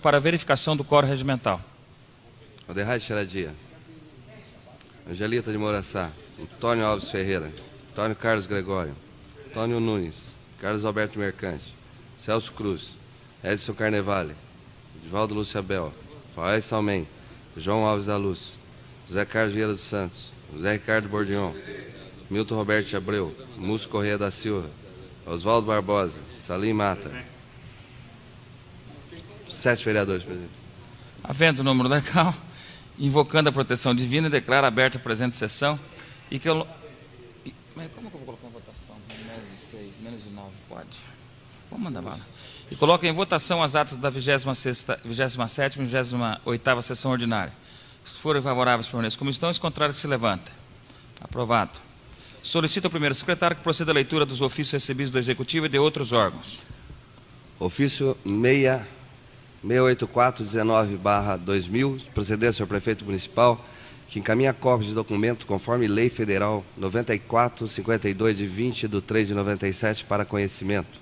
Para verificação do quórum regimental. Oderray Xeradia. Angelita de Moraçá. Antônio Alves Ferreira. Antônio Carlos Gregório. Antônio Nunes. Carlos Alberto Mercante. Celso Cruz. Edson Carnevale. Edivaldo Lúcio Abel. Fael Salmen. João Alves da Luz. José Carlos Vieira dos Santos. José Ricardo Bordion. Milton Roberto de Abreu. Múcio Correia da Silva. Oswaldo Barbosa. Salim Mata. 7 vereadores, presidente. Havendo o número legal, invocando a proteção divina, declaro aberta a presente sessão e que eu... Mas como que eu vou colocar em votação? Menos de 6, menos de 9, pode. Vamos mandar bala. E coloco em votação as atas da 27ª e 28ª sessão ordinária. Se forem favoráveis, permaneçam como estão, se contrário, que se levanta. Aprovado. Solicito ao primeiro secretário que proceda a leitura dos ofícios recebidos do Executivo e de outros órgãos. Ofício 68419/2000, procedendo ao senhor prefeito municipal, que encaminha cópia de documento conforme Lei Federal 9452 de 20/3/97 para conhecimento.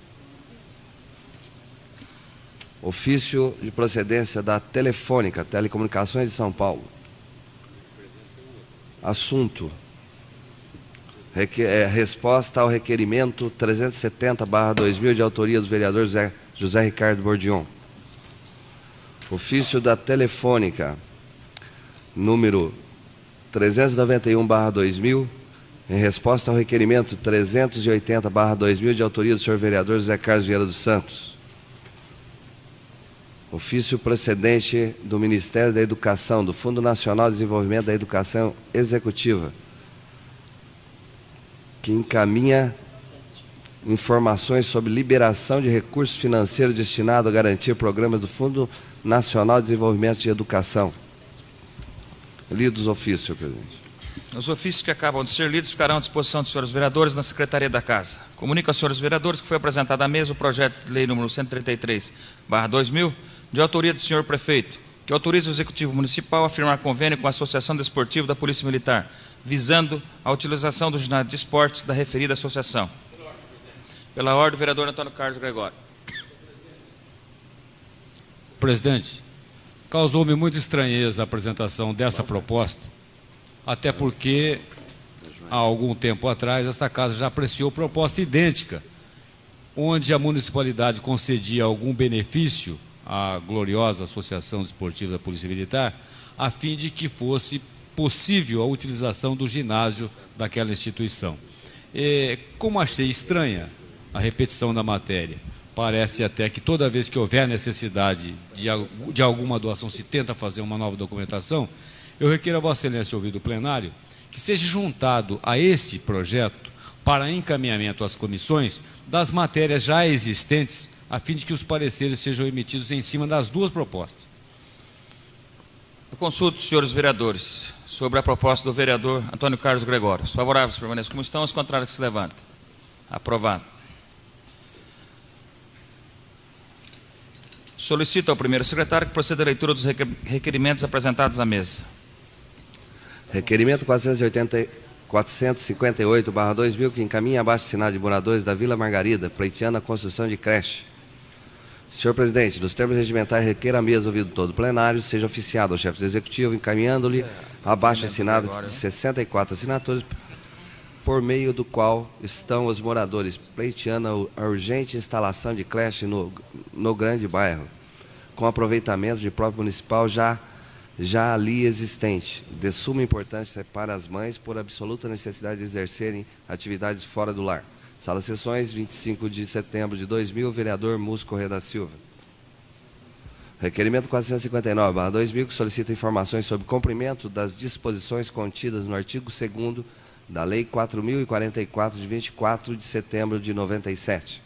Ofício de procedência da Telefônica, Telecomunicações de São Paulo. Assunto: resposta ao requerimento 370/2000 de autoria do vereador José Ricardo Bordion. Ofício da Telefônica, número 391/2000, em resposta ao requerimento 380/2000 de autoria do senhor vereador José Carlos Vieira dos Santos. Ofício procedente do Ministério da Educação, do Fundo Nacional de Desenvolvimento da Educação Executiva, que encaminha informações sobre liberação de recursos financeiros destinados a garantir programas do Fundo Nacional de Desenvolvimento de Educação. Lidos os ofícios, senhor presidente. Os ofícios que acabam de ser lidos ficarão à disposição dos senhores vereadores na Secretaria da Casa. Comunico aos senhores vereadores que foi apresentado à mesa o projeto de lei número 133/2000, de autoria do senhor prefeito, que autoriza o Executivo Municipal a firmar convênio com a Associação Desportiva da Polícia Militar, visando a utilização do ginásio de esportes da referida associação. Pela ordem, o vereador Antônio Carlos Gregório. Presidente, causou-me muita estranheza a apresentação dessa proposta, até porque, há algum tempo atrás, esta casa já apreciou proposta idêntica, onde a municipalidade concedia algum benefício à gloriosa Associação Desportiva da Polícia Militar, a fim de que fosse possível a utilização do ginásio daquela instituição. Como achei estranha a repetição da matéria, parece até que toda vez que houver necessidade de alguma doação se tenta fazer uma nova documentação, eu requeiro a Vossa Excelência, ouvido o plenário, que seja juntado a esse projeto para encaminhamento às comissões das matérias já existentes, a fim de que os pareceres sejam emitidos em cima das duas propostas. Eu consulto os senhores vereadores sobre a proposta do vereador Antônio Carlos Gregório. Os favoráveis permaneçam como estão, os contrários que se levantem. Aprovado. Solicito ao primeiro secretário que proceda à leitura dos requerimentos apresentados à mesa. Requerimento 458/2000, que encaminha abaixo-assinado de moradores da Vila Margarida, pleiteando a construção de creche. Senhor presidente, dos termos regimentais, requer a mesa, ouvido todo o plenário, seja oficiado ao chefe do Executivo, encaminhando-lhe abaixo-assinado de 64 assinaturas, por meio do qual estão os moradores pleiteando a urgente instalação de creche no grande bairro, com aproveitamento de próprio municipal já ali existente, de suma importância para as mães, por absoluta necessidade de exercerem atividades fora do lar. Sala Sessões, 25 de setembro de 2000, vereador Múcio Correia da Silva. Requerimento 459/2000, que solicita informações sobre cumprimento das disposições contidas no artigo 2º da Lei 4044, de 24 de setembro de 97.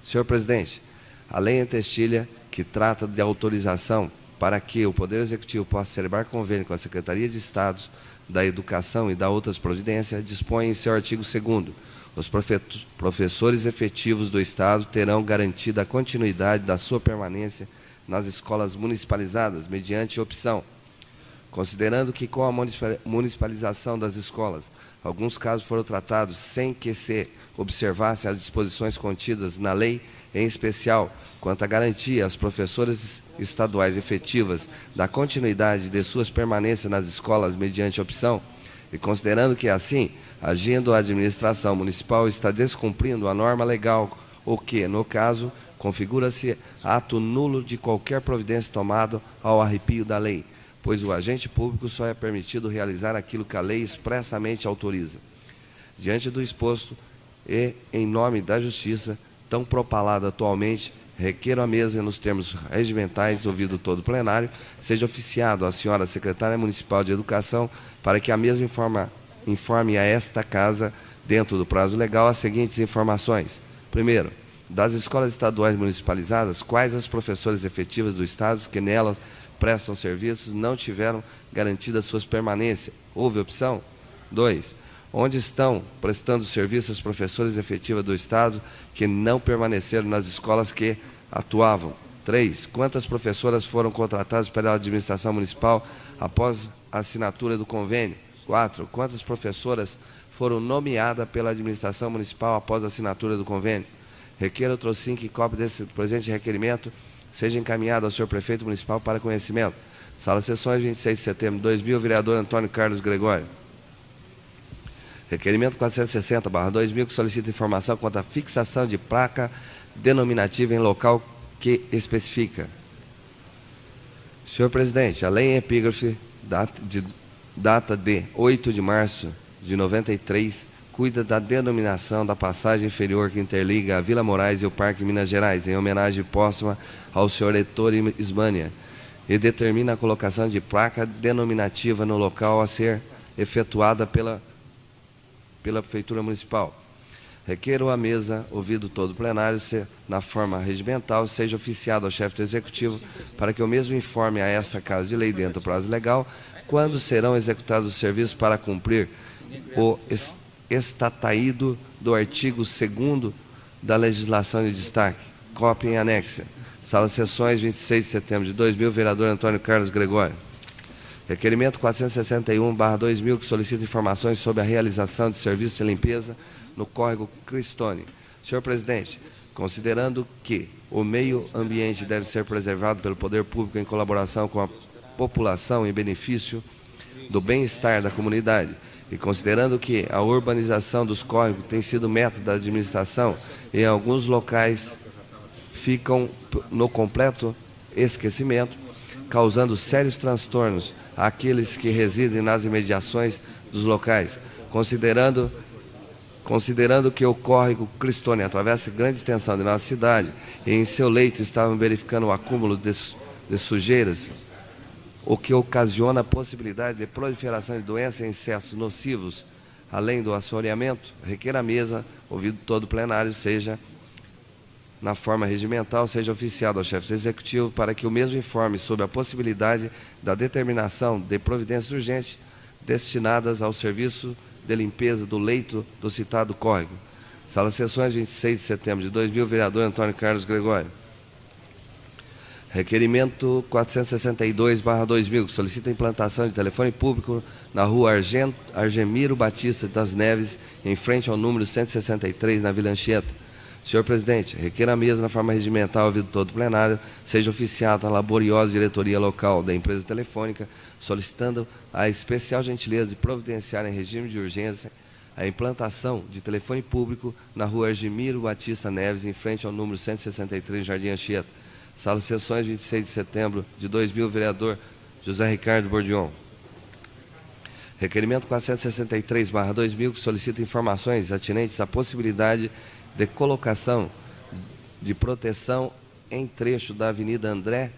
Senhor presidente, a lei entestilha, que trata de autorização para que o Poder Executivo possa celebrar convênio com a Secretaria de Estado da Educação e da outras providências, dispõe em seu artigo 2º: os professores efetivos do Estado terão garantida a continuidade da sua permanência nas escolas municipalizadas, mediante opção, considerando que com a municipalização das escolas, Alguns casos foram tratados sem que se observassem as disposições contidas na lei, em especial quanto à garantia às professoras estaduais efetivas da continuidade de suas permanências nas escolas mediante opção, e considerando que, assim, agindo a administração municipal está descumprindo a norma legal, o que, no caso, configura-se ato nulo de qualquer providência tomada ao arrepio da lei, pois o agente público só é permitido realizar aquilo que a lei expressamente autoriza. Diante do exposto e em nome da Justiça, tão propalado atualmente, requeiro à mesa, nos termos regimentais, ouvido todo o plenário, seja oficiado à senhora secretária municipal de Educação para que a mesma informe a esta Casa, dentro do prazo legal, as seguintes informações. Primeiro, das escolas estaduais municipalizadas, quais as professoras efetivas do Estado que nelas prestam serviços não tiveram garantidas suas permanências? Houve opção? 2. Onde estão prestando serviço as professoras efetivas do Estado que não permaneceram nas escolas que atuavam? 3. Quantas professoras foram contratadas pela administração municipal após a assinatura do convênio? 4. Quantas professoras foram nomeadas pela administração municipal após a assinatura do convênio? Requeiro o trocínio que cópia desse presente requerimento seja encaminhado ao senhor prefeito municipal para conhecimento. Sala Sessões, 26 de setembro de 2000, vereador Antônio Carlos Gregório. Requerimento 460/2000, que solicita informação quanto à fixação de placa denominativa em local que especifica. Senhor presidente, a lei em epígrafe, data de 8 de março de 93, cuida da denominação da passagem inferior que interliga a Vila Moraes e o Parque Minas Gerais, em homenagem póstuma ao senhor Ettore Ismânia, e determina a colocação de placa denominativa no local a ser efetuada pela Prefeitura Municipal. Requeiro à mesa, ouvido todo o plenário, na forma regimental, seja oficiado ao chefe do Executivo para que o mesmo informe a esta Casa de Lei, dentro do prazo legal, quando serão executados os serviços para cumprir o estataído do artigo 2º da legislação de destaque. Cópia em anexa. Sala Sessões, 26 de setembro de 2000, vereador Antônio Carlos Gregório. Requerimento 461/2000, que solicita informações sobre a realização de serviços de limpeza no córrego Cristone. Senhor presidente, considerando que o meio ambiente deve ser preservado pelo poder público em colaboração com a população em benefício do bem-estar da comunidade, e considerando que a urbanização dos córregos tem sido meta da administração e em alguns locais ficam no completo esquecimento, causando sérios transtornos àqueles que residem nas imediações dos locais, considerando que o córrego Cristone atravessa grande extensão de nossa cidade e em seu leito estavam verificando o acúmulo de sujeiras, o que ocasiona a possibilidade de proliferação de doenças e insetos nocivos, além do assoreamento, requer à mesa, ouvido todo o plenário, seja na forma regimental, seja oficiado ao chefe do Executivo para que o mesmo informe sobre a possibilidade da determinação de providências urgentes destinadas ao serviço de limpeza do leito do citado córrego. Sala Sessões, 26 de setembro de 2000, vereador Antônio Carlos Gregório. Requerimento 462/2000, que solicita a implantação de telefone público na rua Argemiro Batista das Neves, em frente ao número 163, na Vila Anchieta. Senhor presidente, requer à mesa, na forma regimental, ouvido todo o plenário, seja oficiada a laboriosa diretoria local da empresa telefônica, solicitando a especial gentileza de providenciar em regime de urgência a implantação de telefone público na rua Argemiro Batista Neves, em frente ao número 163, Jardim Anchieta. Sala Sessões, 26 de setembro de 2000, vereador José Ricardo Bordion. Requerimento 463/2000, que solicita informações atinentes à possibilidade de colocação de proteção em trecho da Avenida André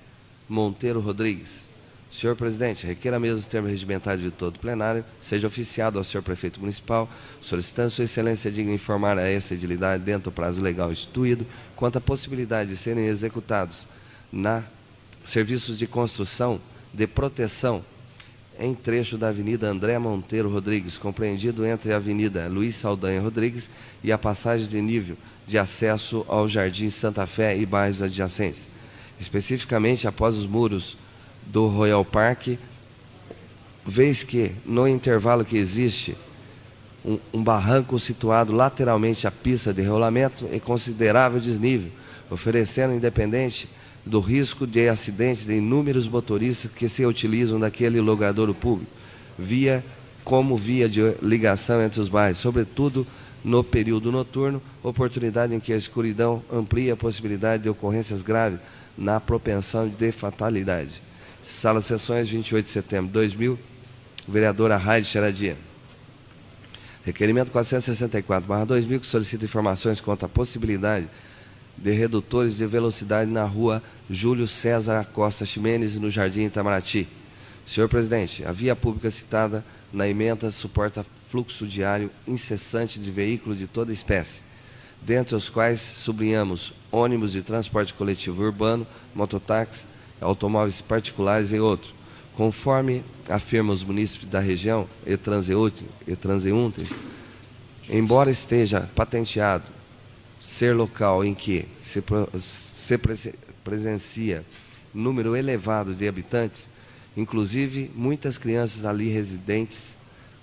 Monteiro Rodrigues. Senhor presidente, requer a mesa os termos regimentais de todo o plenário, seja oficiado ao senhor prefeito municipal, solicitando sua excelência digna informar a essa edilidade, dentro do prazo legal instituído, quanto à possibilidade de serem executados serviços de construção de proteção em trecho da Avenida André Monteiro Rodrigues, compreendido entre a Avenida Luiz Saldanha Rodrigues e a passagem de nível de acesso ao Jardim Santa Fé e bairros adjacentes. Especificamente após os muros do Royal Park, vez que, no intervalo que existe um barranco situado lateralmente à pista de rolamento em considerável desnível, oferecendo, independente do risco de acidente de inúmeros motoristas que se utilizam daquele logradouro público, como via de ligação entre os bairros, sobretudo no período noturno, oportunidade em que a escuridão amplia a possibilidade de ocorrências graves na propensão de fatalidade. Sala de Sessões, 28 de setembro de 2000, vereadora Raide Charadia. Requerimento 464/2000, que solicita informações quanto à possibilidade de redutores de velocidade na rua Júlio César Acosta Ximenes e no Jardim Itamaraty. Senhor presidente, a via pública citada na emenda suporta fluxo diário incessante de veículos de toda espécie, dentre os quais sublinhamos ônibus de transporte coletivo urbano, mototáxis, automóveis particulares e outros. Conforme afirmam os munícipes da região e transeuntes, embora esteja patenteado ser local em que se presencia número elevado de habitantes, inclusive muitas crianças ali residentes,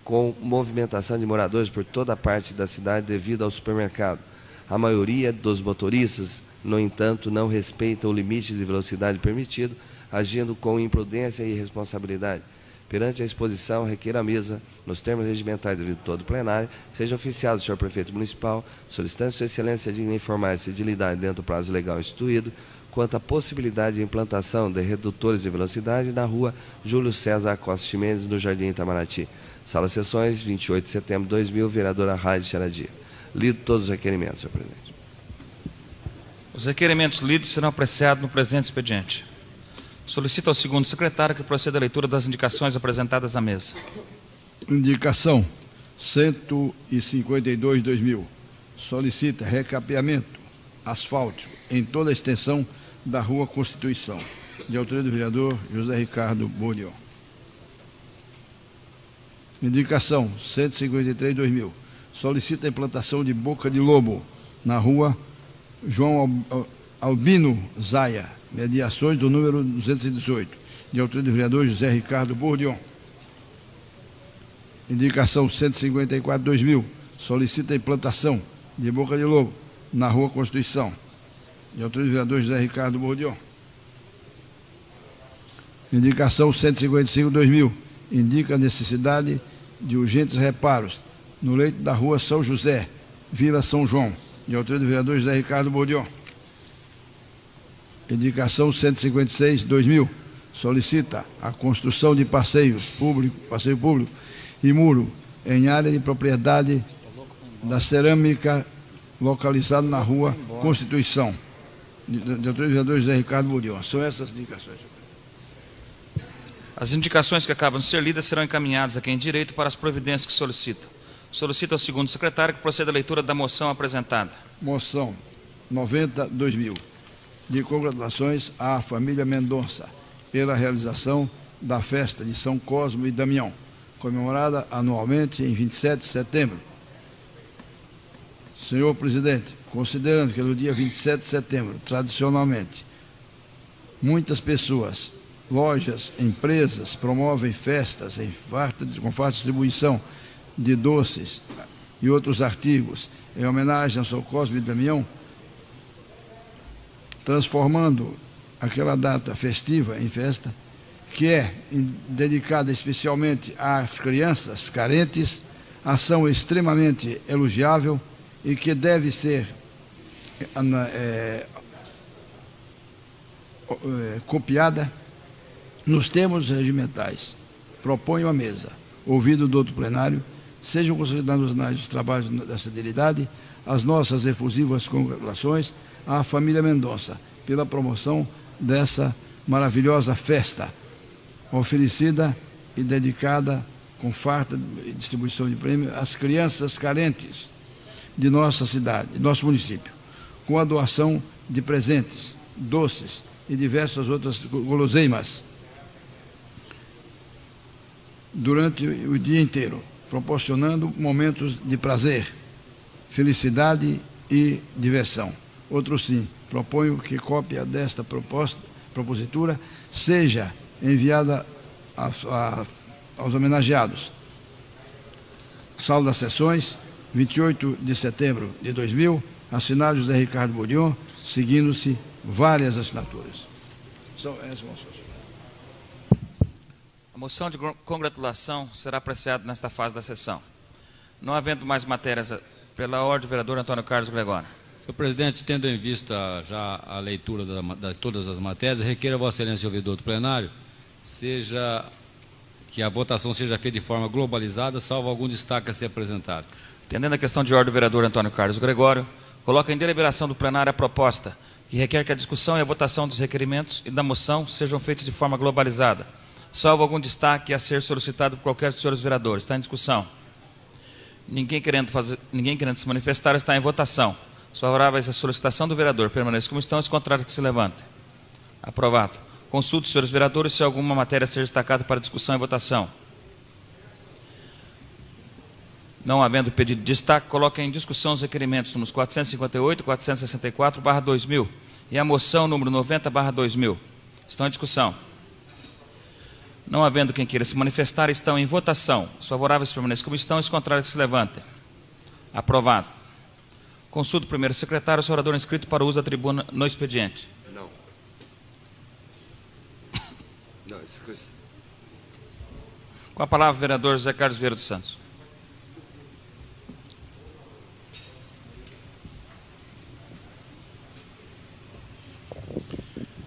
com movimentação de moradores por toda a parte da cidade devido ao supermercado. A maioria dos motoristas, no entanto, não respeita o limite de velocidade permitido, agindo com imprudência e irresponsabilidade. Perante a exposição, requer à mesa, nos termos regimentais devido todo o plenário, seja oficiado o senhor prefeito municipal, solicitando sua excelência de informar a cedilidade dentro do prazo legal instituído, quanto à possibilidade de implantação de redutores de velocidade na rua Júlio César Acosta Ximenes, no Jardim Itamaraty. Sala de Sessões, 28 de setembro de 2000, vereadora Raide Charadia. Lido todos os requerimentos, senhor presidente. Os requerimentos lidos serão apreciados no presente expediente. Solicito ao segundo secretário que proceda à leitura das indicações apresentadas à mesa. Indicação 152/2000. Solicita recapeamento asfáltico em toda a extensão da Rua Constituição, de autoria do vereador José Ricardo Burion. Indicação 153/2000. Solicita a implantação de boca de lobo na Rua João Albino Zaia, mediações do número 218, de autoria do vereador José Ricardo Bourdion. Indicação 154/2000, solicita a implantação de boca de lobo na Rua Constituição, de autoria do vereador José Ricardo Bourdion. Indicação 155/2000, indica a necessidade de urgentes reparos no leito da Rua São José, Vila São João, de autoria do vereador José Ricardo Bourdion. Indicação 156/2000, solicita a construção de passeio público e muro em área de propriedade da cerâmica localizado na Rua Constituição, de autoria do vereador José Ricardo Bourdion. São essas indicações. As indicações que acabam de ser lidas serão encaminhadas a quem direito para as providências que solicita. Solicito ao segundo secretário que proceda à leitura da moção apresentada. Moção 90/2000. De congratulações à família Mendonça pela realização da festa de São Cosmo e Damião, comemorada anualmente em 27 de setembro. Senhor presidente, considerando que no dia 27 de setembro, tradicionalmente, muitas pessoas, lojas, empresas promovem festas com farta distribuição de doces e outros artigos em homenagem a São Cosme e Damião, transformando aquela data festiva em festa, que é dedicada especialmente às crianças carentes, ação extremamente elogiável e que deve ser copiada nos termos regimentais. Proponho à mesa, ouvido do outro plenário, sejam considerados os trabalhos da celeridade as nossas efusivas congratulações à família Mendonça pela promoção dessa maravilhosa festa, oferecida e dedicada com farta distribuição de prêmio às crianças carentes de nossa cidade, de nosso município, com a doação de presentes, doces e diversas outras guloseimas durante o dia inteiro, proporcionando momentos de prazer, felicidade e diversão. Outro sim, proponho que cópia desta propositura seja enviada aos homenageados. Sala das Sessões, 28 de setembro de 2000, assinado José Ricardo Bodion, seguindo-se várias assinaturas. Essas moções. A moção de congratulação será apreciada nesta fase da sessão. Não havendo mais matérias, pela ordem, o vereador Antônio Carlos Gregório. Senhor presidente, tendo em vista já a leitura de todas as matérias, requer a Vossa Excelência, ouvidor do plenário, que a votação seja feita de forma globalizada, salvo algum destaque a ser apresentado. Atendendo a questão de ordem do vereador Antônio Carlos Gregório, coloca em deliberação do plenário a proposta, que requer que a discussão e a votação dos requerimentos e da moção sejam feitas de forma globalizada, salvo algum destaque a ser solicitado por qualquer dos senhores vereadores. Está em discussão. Ninguém querendo se manifestar, está em votação. Os favoráveis à solicitação do vereador permaneçam como estão, os contrários que se levantem. Aprovado. Consulte os senhores vereadores se alguma matéria seja destacada para discussão e votação. Não havendo pedido de destaque, coloca em discussão os requerimentos números 458 e 464/2000 e a moção número 90/2000. Estão em discussão. Não havendo quem queira se manifestar, estão em votação. Os favoráveis permaneçam como estão, os contrários que se levantem. Aprovado. Consulta o primeiro secretário, o orador inscrito para o uso da tribuna no expediente. Não. Não, esqueci. Com a palavra, o vereador José Carlos Vieira dos Santos.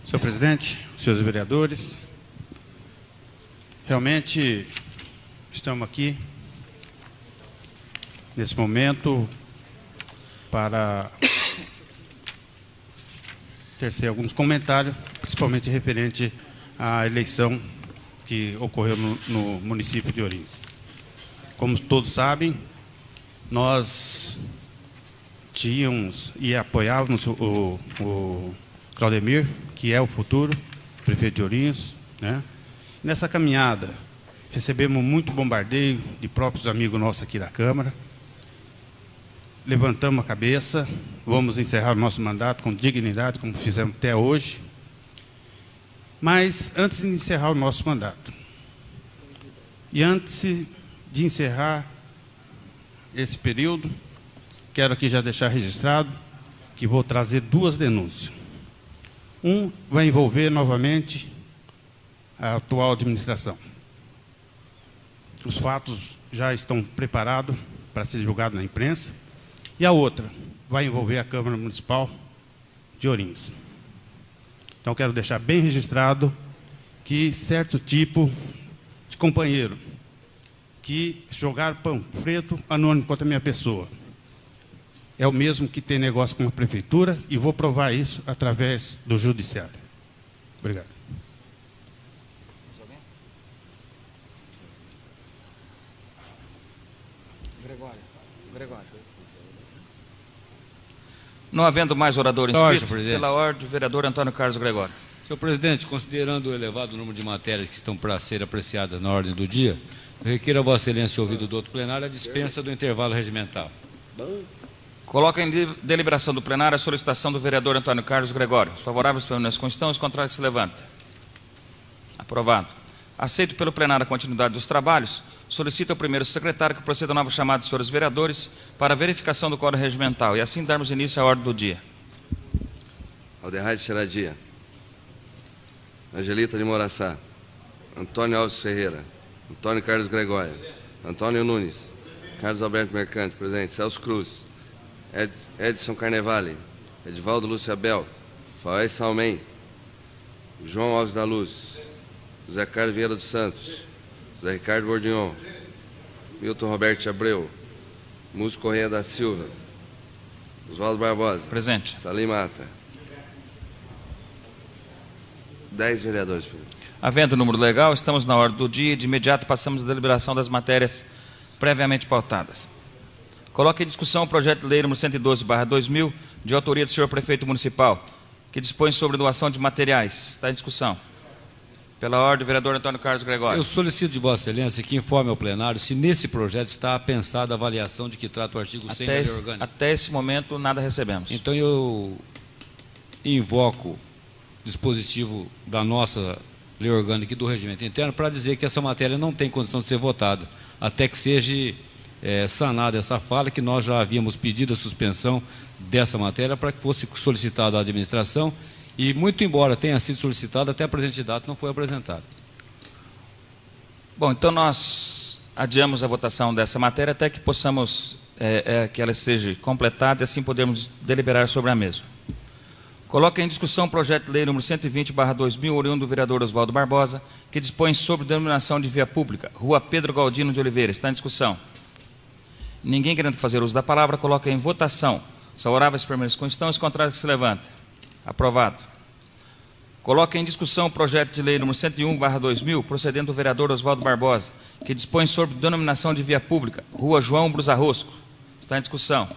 Senhor presidente, senhores vereadores, realmente estamos aqui nesse momento para tecer alguns comentários, principalmente referente à eleição que ocorreu no município de Ourinhos. Como todos sabem, nós tínhamos e apoiávamos o Claudemir, que é o futuro prefeito de Ourinhos, né? Nessa caminhada, recebemos muito bombardeio de próprios amigos nossos aqui da Câmara. Levantamos a cabeça, vamos encerrar o nosso mandato com dignidade, como fizemos até hoje. Mas, antes de encerrar o nosso mandato, e antes de encerrar esse período, quero aqui já deixar registrado que vou trazer duas denúncias. Um vai envolver novamente a atual administração. Os fatos já estão preparados para ser divulgados na imprensa. E a outra vai envolver a Câmara Municipal de Ourinhos. Então, quero deixar bem registrado que certo tipo de companheiro que jogar panfleto anônimo contra a minha pessoa é o mesmo que tem negócio com a prefeitura, e vou provar isso através do judiciário. Obrigado. Gregório. Não havendo mais orador inscrito, pela ordem, o vereador Antônio Carlos Gregório. Senhor presidente, considerando o elevado número de matérias que estão para ser apreciadas na ordem do dia, eu requeiro a Vossa Excelência, ouvido do outro plenário, a dispensa do intervalo regimental. Coloca em deliberação do plenário a solicitação do vereador Antônio Carlos Gregório. Os favoráveis permanecem como estão, os contrários que se levantem. Aprovado. Aceito pelo plenário a continuidade dos trabalhos. Solicito ao primeiro secretário que proceda a nova chamada dos senhores vereadores para a verificação do quórum regimental e assim darmos início à ordem do dia. Alderrade Xeradia. Angelita de Moraçá. Antônio Alves Ferreira. Antônio Carlos Gregório. Antônio Nunes. Carlos Alberto Mercante, presente. Celso Cruz. Edson Carnevale. Edivaldo Lúcio Abel. Faés Salmem. João Alves da Luz. José Carlos Vieira dos Santos. José Ricardo Bordignon. Milton Roberto de Abreu. Múcio Correia da Silva. Oswaldo Barbosa. Presente. Salim Mata. 10 vereadores. Havendo o número legal, estamos na ordem do dia e de imediato passamos à deliberação das matérias previamente pautadas. Coloque em discussão o projeto de lei número 112/2000, de autoria do senhor prefeito municipal, que dispõe sobre doação de materiais. Está em discussão. Pela ordem, o vereador Antônio Carlos Gregório. Eu solicito de Vossa Excelência que informe ao plenário se nesse projeto está pensada a avaliação de que trata o artigo 100 da Lei Orgânica. Até esse momento, nada recebemos. Então, eu invoco o dispositivo da nossa Lei Orgânica e do Regimento Interno para dizer que essa matéria não tem condição de ser votada, até que seja sanada essa falha, que nós já havíamos pedido a suspensão dessa matéria para que fosse solicitada à administração e, muito embora tenha sido solicitada, até a presente data não foi apresentada. Bom, então nós adiamos a votação dessa matéria até que possamos, que ela seja completada e assim podemos deliberar sobre a mesma. Coloca em discussão o projeto de lei número 120/2000, oriundo do vereador Oswaldo Barbosa, que dispõe sobre denominação de via pública, Rua Pedro Galdino de Oliveira. Está em discussão. Ninguém querendo fazer uso da palavra, coloca em votação. Os favoráveis permaneçam como estão, os contrários que se levantem. Aprovado. Coloca em discussão o projeto de lei número 101/2000, procedendo do vereador Oswaldo Barbosa, que dispõe sobre denominação de via pública, Rua João Brusarrosco. Está em discussão.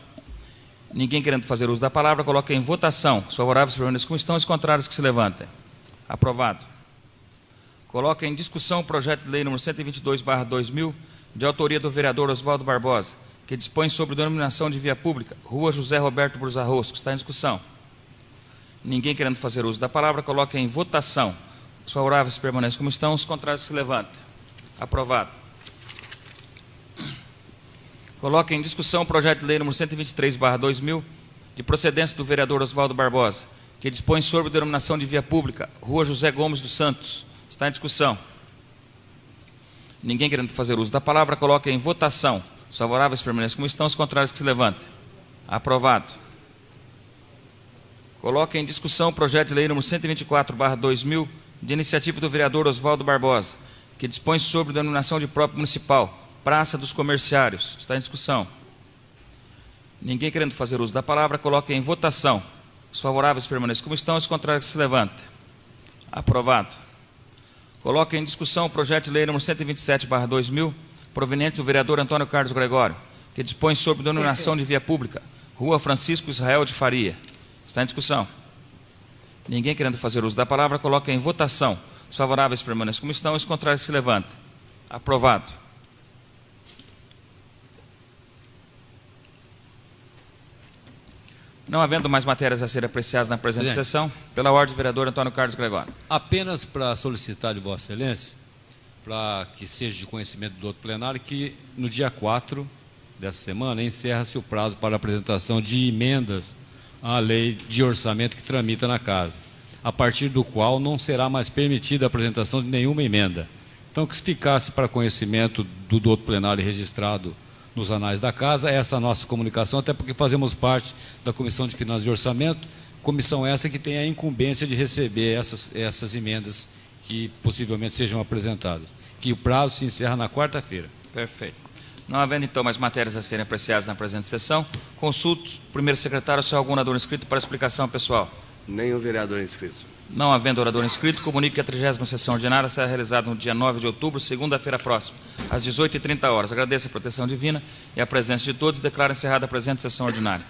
Ninguém querendo fazer uso da palavra, coloca em votação. Os favoráveis permaneçam como estão, os contrários que se levantem. Aprovado. Coloca em discussão o projeto de lei número 122/2000, de autoria do vereador Oswaldo Barbosa, que dispõe sobre denominação de via pública, Rua José Roberto Brusarrosco. Está em discussão. Ninguém querendo fazer uso da palavra, coloca em votação. Os favoráveis permaneçam como estão, os contrários se levantem. Aprovado. Coloca em discussão o projeto de lei número 123/2000, de procedência do vereador Oswaldo Barbosa, que dispõe sobre denominação de via pública, Rua José Gomes dos Santos. Está em discussão. Ninguém querendo fazer uso da palavra, coloca em votação. Os favoráveis permaneçam como estão, os contrários que se levantem. Aprovado. Coloca em discussão o projeto de lei número 124/2000, de iniciativa do vereador Oswaldo Barbosa, que dispõe sobre denominação de próprio municipal, Praça dos Comerciários. Está em discussão. Ninguém querendo fazer uso da palavra, coloca em votação. Os favoráveis permaneçam como estão, os contrários que se levantem. Aprovado. Coloca em discussão o projeto de lei número 127/2000, proveniente do vereador Antônio Carlos Gregório, que dispõe sobre denominação de via pública, Rua Francisco Israel de Faria. Está em discussão. Ninguém querendo fazer uso da palavra, coloca em votação. Os favoráveis permaneçam como estão, os contrários se levantem. Aprovado. Não havendo mais matérias a serem apreciadas na presente sessão, pela ordem do vereador Antônio Carlos Gregório. Apenas para solicitar de Vossa Excelência, para que seja de conhecimento do outro plenário, que no dia 4 dessa semana encerra-se o prazo para a apresentação de emendas à lei de orçamento que tramita na casa, a partir do qual não será mais permitida a apresentação de nenhuma emenda. Então, que se ficasse para conhecimento do outro plenário registrado nos anais da casa, essa nossa comunicação, até porque fazemos parte da Comissão de Finanças e Orçamento, comissão essa que tem a incumbência de receber essas emendas que possivelmente sejam apresentadas, que o prazo se encerra na quarta-feira. Perfeito. Não havendo, então, mais matérias a serem apreciadas na presente sessão, consulto o primeiro secretário se há algum orador inscrito para explicação pessoal. Nenhum vereador inscrito. Não havendo orador inscrito, comunico que a 30ª sessão ordinária será realizada no dia 9 de outubro, segunda-feira próxima, às 18h30. Agradeço a proteção divina e a presença de todos e declaro encerrada a presente sessão ordinária.